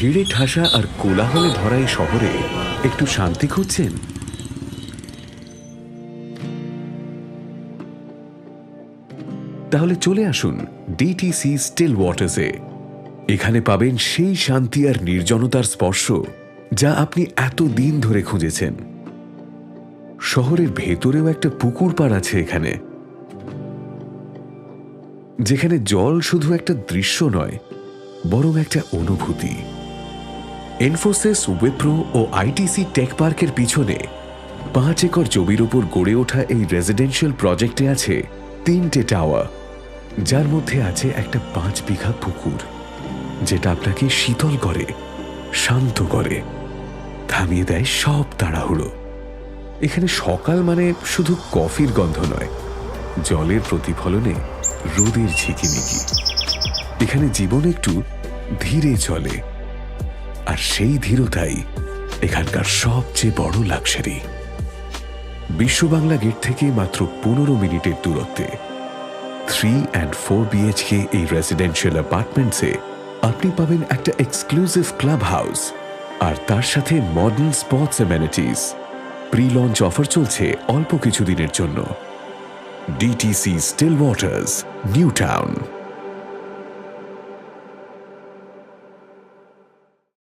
ভিড়ে ঠাসা আর কোলাহলে ভরা এই শহরে একটু শান্তি খুঁজছেন? তাহলে চলে আসুন ডিটিসি স্টিল ওয়াটার্সে। এখানে পাবেন সেই শান্তি আর নির্জনতার স্পর্শ যা আপনি এতদিন ধরে খুঁজেছেন। শহরের ভেতরেও একটা পুকুর পাড় আছে এখানে, যেখানে জল শুধু একটা দৃশ্য নয়, বরং একটা অনুভূতি। ইনফোসিস, উইপ্রো ও আইটিসি টেক পার্কের পিছনে 5 একর জমির উপর গড়ে ওঠা এই রেসিডেন্সিয়াল প্রজেক্টে আছে 3টে টাওয়ার, যার মধ্যে আছে একটা 5 বিঘা পুকুর, যেটা আপনাকে শীতল করে, শান্ত করে, থামিয়ে দেয় সব তাড়াহুড়ো। এখানে সকাল মানে শুধু কফির গন্ধ নয়, জলের প্রতিফলনে রোদের ঝিকিমিকি। এখানে জীবন একটু ধীরে চলে, আর সেই ধীরতাই এখানকার সবচেয়ে বড় লাক্সারি। বিশ্ববাংলা গেট থেকে মাত্র 15 মিনিটের দূরত্বে 3 and 4 BHK এই রেসিডেন্সিয়াল অ্যাপার্টমেন্টসে আপনি পাবেন একটা এক্সক্লুসিভ ক্লাব হাউস আর তার সাথে modern sports amenities. Pre launch offer চলছে অল্প কিছু দিনের জন্য। DTC Steel Waters, New town.